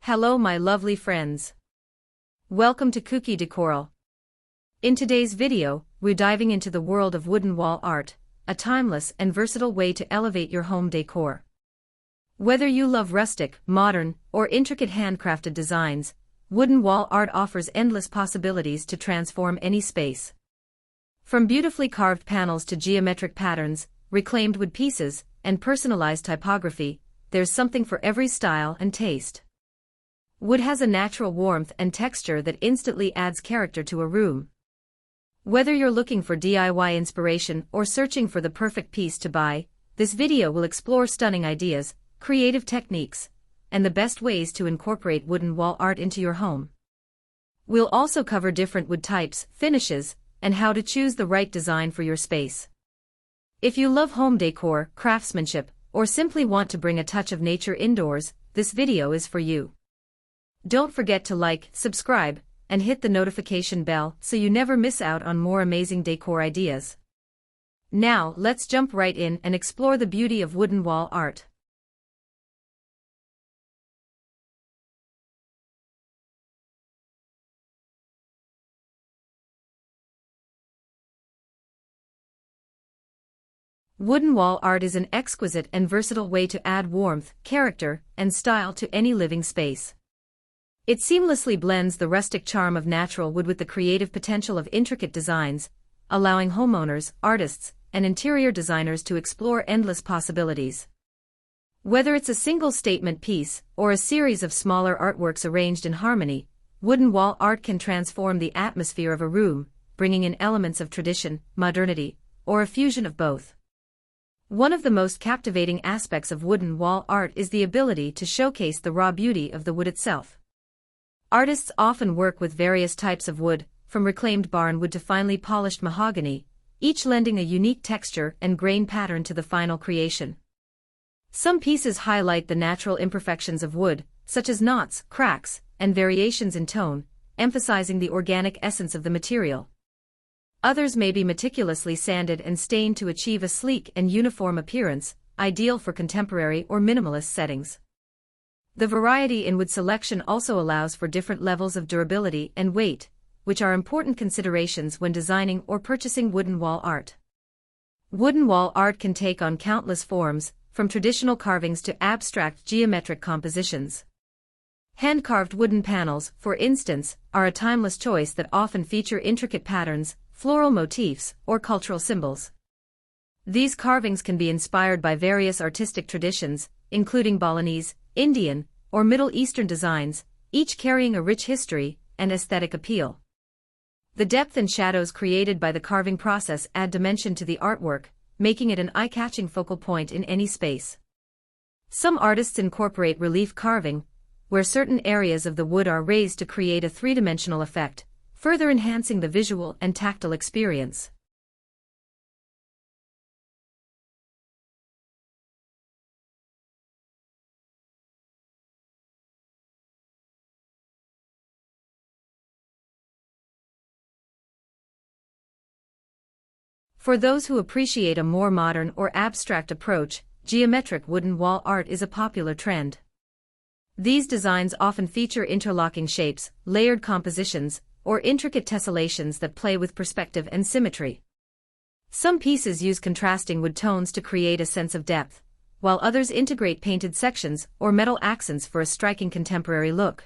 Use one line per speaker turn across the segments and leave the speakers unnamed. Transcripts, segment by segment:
Hello my lovely friends. Welcome to Cookie Decor. In today's video, we're diving into the world of wooden wall art, a timeless and versatile way to elevate your home decor. Whether you love rustic, modern, or intricate handcrafted designs, wooden wall art offers endless possibilities to transform any space. From beautifully carved panels to geometric patterns, reclaimed wood pieces, and personalized typography, there's something for every style and taste. Wood has a natural warmth and texture that instantly adds character to a room. Whether you're looking for DIY inspiration or searching for the perfect piece to buy, this video will explore stunning ideas, creative techniques, and the best ways to incorporate wooden wall art into your home. We'll also cover different wood types, finishes, and how to choose the right design for your space. If you love home decor, craftsmanship, or simply want to bring a touch of nature indoors, this video is for you. Don't forget to like, subscribe, and hit the notification bell so you never miss out on more amazing decor ideas. Now, let's jump right in and explore the beauty of wooden wall art. Wooden wall art is an exquisite and versatile way to add warmth, character, and style to any living space. It seamlessly blends the rustic charm of natural wood with the creative potential of intricate designs, allowing homeowners, artists, and interior designers to explore endless possibilities. Whether it's a single statement piece or a series of smaller artworks arranged in harmony, wooden wall art can transform the atmosphere of a room, bringing in elements of tradition, modernity, or a fusion of both. One of the most captivating aspects of wooden wall art is the ability to showcase the raw beauty of the wood itself. Artists often work with various types of wood, from reclaimed barn wood to finely polished mahogany, each lending a unique texture and grain pattern to the final creation. Some pieces highlight the natural imperfections of wood, such as knots, cracks, and variations in tone, emphasizing the organic essence of the material. Others may be meticulously sanded and stained to achieve a sleek and uniform appearance, ideal for contemporary or minimalist settings. The variety in wood selection also allows for different levels of durability and weight, which are important considerations when designing or purchasing wooden wall art. Wooden wall art can take on countless forms, from traditional carvings to abstract geometric compositions. Hand-carved wooden panels, for instance, are a timeless choice that often feature intricate patterns, floral motifs, or cultural symbols. These carvings can be inspired by various artistic traditions, including Balinese, Indian, or Middle Eastern designs, each carrying a rich history and aesthetic appeal. The depth and shadows created by the carving process add dimension to the artwork, making it an eye-catching focal point in any space. Some artists incorporate relief carving, where certain areas of the wood are raised to create a three-dimensional effect, further enhancing the visual and tactile experience. For those who appreciate a more modern or abstract approach, geometric wooden wall art is a popular trend. These designs often feature interlocking shapes, layered compositions, or intricate tessellations that play with perspective and symmetry. Some pieces use contrasting wood tones to create a sense of depth, while others integrate painted sections or metal accents for a striking contemporary look.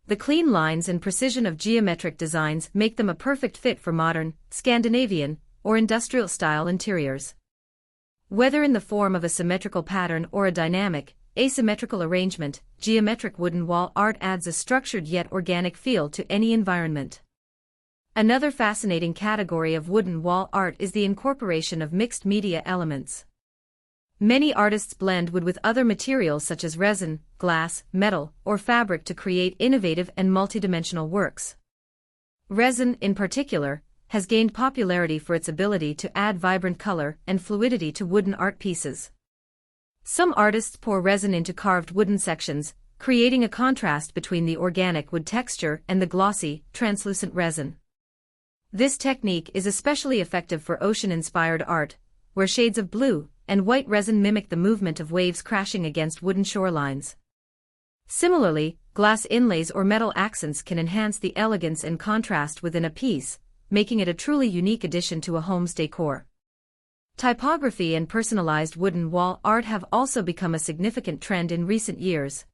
The clean lines and precision of geometric designs make them a perfect fit for modern, Scandinavian, or industrial-style interiors. Whether in the form of a symmetrical pattern or a dynamic, asymmetrical arrangement, geometric wooden wall art adds a structured yet organic feel to any environment. Another fascinating category of wooden wall art is the incorporation of mixed media elements. Many artists blend wood with other materials such as resin, glass, metal, or fabric to create innovative and multidimensional works. Resin, in particular, has gained popularity for its ability to add vibrant color and fluidity to wooden art pieces. Some artists pour resin into carved wooden sections, creating a contrast between the organic wood texture and the glossy, translucent resin. This technique is especially effective for ocean-inspired art, where shades of blue and white resin mimic the movement of waves crashing against wooden shorelines. Similarly, glass inlays or metal accents can enhance the elegance and contrast within a piece, making it a truly unique addition to a home's decor. Typography and personalized wooden wall art have also become a significant trend in recent years.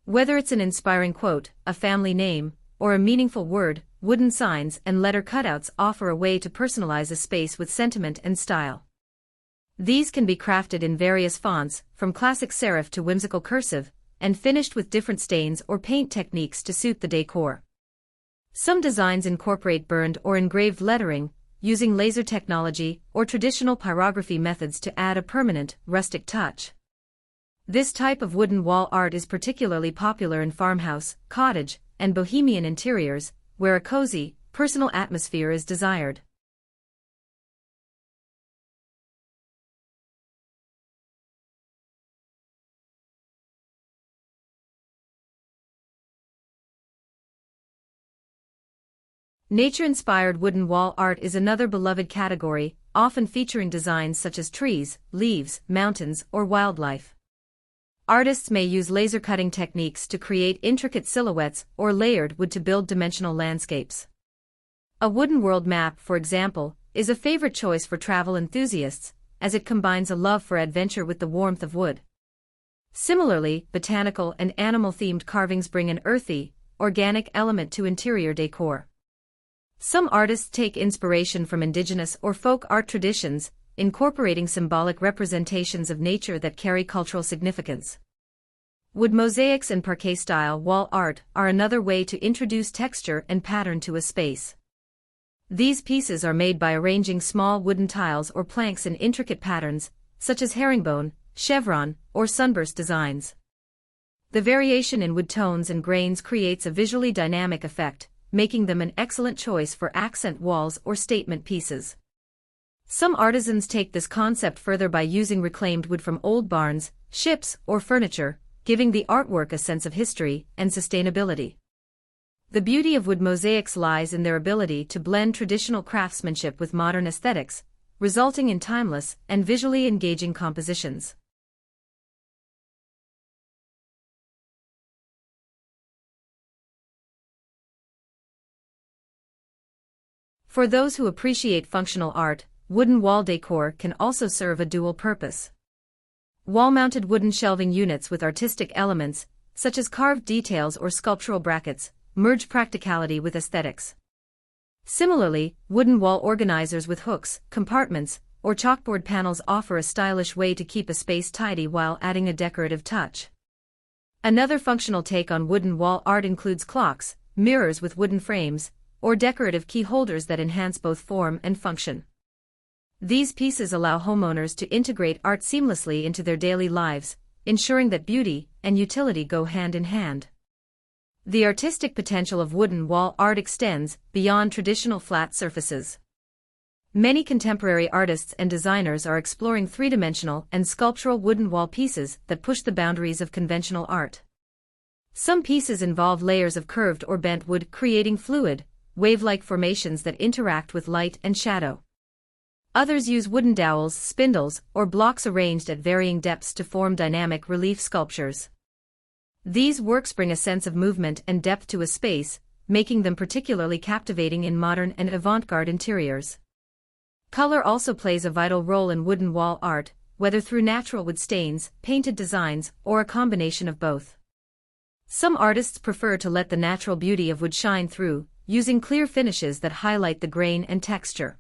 Whether it's an inspiring quote, a family name, or a meaningful word, wooden signs and letter cutouts offer a way to personalize a space with sentiment and style. These can be crafted in various fonts, from classic serif to whimsical cursive, and finished with different stains or paint techniques to suit the decor. Some designs incorporate burned or engraved lettering, using laser technology or traditional pyrography methods to add a permanent, rustic touch. This type of wooden wall art is particularly popular in farmhouse, cottage, and bohemian interiors, where a cozy, personal atmosphere is desired. Nature-inspired wooden wall art is another beloved category, often featuring designs such as trees, leaves, mountains, or wildlife. Artists may use laser cutting techniques to create intricate silhouettes or layered wood to build dimensional landscapes. A wooden world map, for example, is a favorite choice for travel enthusiasts, as it combines a love for adventure with the warmth of wood. Similarly, botanical and animal-themed carvings bring an earthy, organic element to interior decor. Some artists take inspiration from indigenous or folk art traditions, incorporating symbolic representations of nature that carry cultural significance. Wood mosaics and parquet-style wall art are another way to introduce texture and pattern to a space. These pieces are made by arranging small wooden tiles or planks in intricate patterns, such as herringbone, chevron, or sunburst designs. The variation in wood tones and grains creates a visually dynamic effect, making them an excellent choice for accent walls or statement pieces. Some artisans take this concept further by using reclaimed wood from old barns, ships, or furniture, giving the artwork a sense of history and sustainability. The beauty of wood mosaics lies in their ability to blend traditional craftsmanship with modern aesthetics, resulting in timeless and visually engaging compositions. For those who appreciate functional art, wooden wall decor can also serve a dual purpose. Wall-mounted wooden shelving units with artistic elements, such as carved details or sculptural brackets, merge practicality with aesthetics. Similarly, wooden wall organizers with hooks, compartments, or chalkboard panels offer a stylish way to keep a space tidy while adding a decorative touch. Another functional take on wooden wall art includes clocks, mirrors with wooden frames, or decorative key holders that enhance both form and function. These pieces allow homeowners to integrate art seamlessly into their daily lives, ensuring that beauty and utility go hand in hand. The artistic potential of wooden wall art extends beyond traditional flat surfaces. Many contemporary artists and designers are exploring three-dimensional and sculptural wooden wall pieces that push the boundaries of conventional art. Some pieces involve layers of curved or bent wood creating fluid, wave-like formations that interact with light and shadow. Others use wooden dowels, spindles, or blocks arranged at varying depths to form dynamic relief sculptures. These works bring a sense of movement and depth to a space, making them particularly captivating in modern and avant-garde interiors. Color also plays a vital role in wooden wall art, whether through natural wood stains, painted designs, or a combination of both. Some artists prefer to let the natural beauty of wood shine through, using clear finishes that highlight the grain and texture.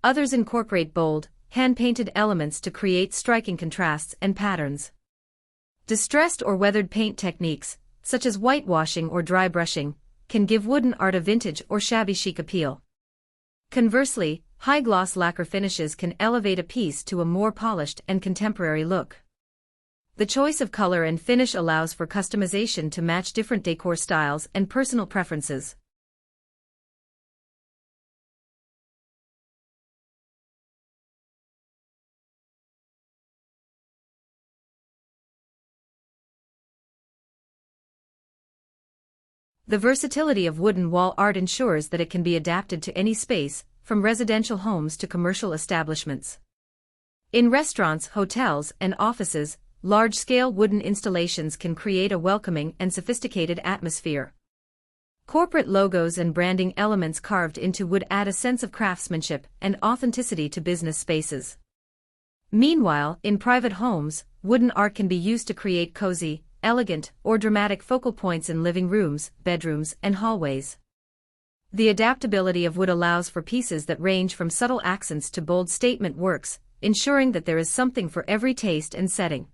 Others incorporate bold, hand-painted elements to create striking contrasts and patterns. Distressed or weathered paint techniques, such as whitewashing or dry brushing, can give wooden art a vintage or shabby chic appeal. Conversely, high-gloss lacquer finishes can elevate a piece to a more polished and contemporary look. The choice of color and finish allows for customization to match different decor styles and personal preferences. The versatility of wooden wall art ensures that it can be adapted to any space, from residential homes to commercial establishments. In restaurants, hotels, and offices, large-scale wooden installations can create a welcoming and sophisticated atmosphere. Corporate logos and branding elements carved into wood add a sense of craftsmanship and authenticity to business spaces. Meanwhile, in private homes, wooden art can be used to create cozy, elegant, or dramatic focal points in living rooms, bedrooms, and hallways. The adaptability of wood allows for pieces that range from subtle accents to bold statement works, ensuring that there is something for every taste and setting.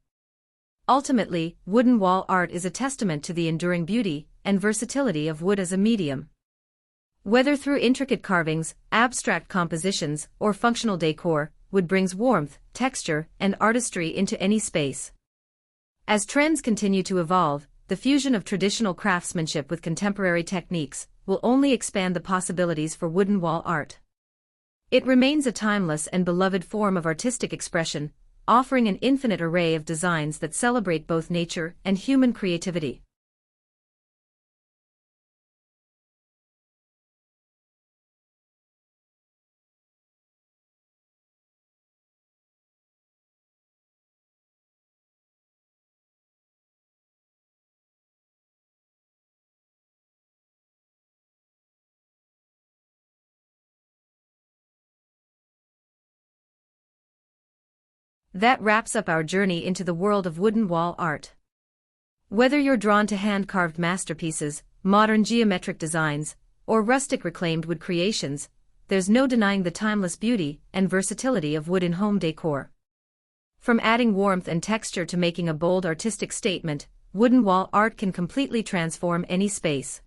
Ultimately, wooden wall art is a testament to the enduring beauty and versatility of wood as a medium. Whether through intricate carvings, abstract compositions, or functional decor, wood brings warmth, texture, and artistry into any space. As trends continue to evolve, the fusion of traditional craftsmanship with contemporary techniques will only expand the possibilities for wooden wall art. It remains a timeless and beloved form of artistic expression, offering an infinite array of designs that celebrate both nature and human creativity. That wraps up our journey into the world of wooden wall art. Whether you're drawn to hand-carved masterpieces, modern geometric designs, or rustic reclaimed wood creations, there's no denying the timeless beauty and versatility of wood in home decor. From adding warmth and texture to making a bold artistic statement, wooden wall art can completely transform any space.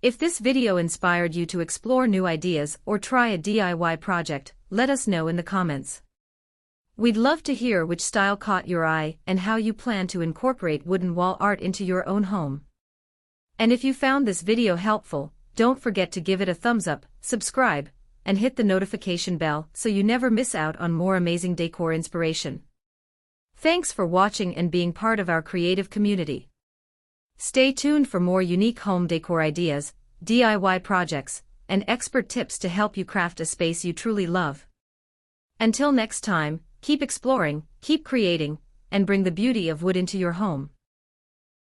If this video inspired you to explore new ideas or try a DIY project, let us know in the comments. We'd love to hear which style caught your eye and how you plan to incorporate wooden wall art into your own home. And if you found this video helpful, don't forget to give it a thumbs up, subscribe, and hit the notification bell so you never miss out on more amazing decor inspiration. Thanks for watching and being part of our creative community. Stay tuned for more unique home decor ideas, DIY projects, and expert tips to help you craft a space you truly love. Until next time, keep exploring, keep creating, and bring the beauty of wood into your home.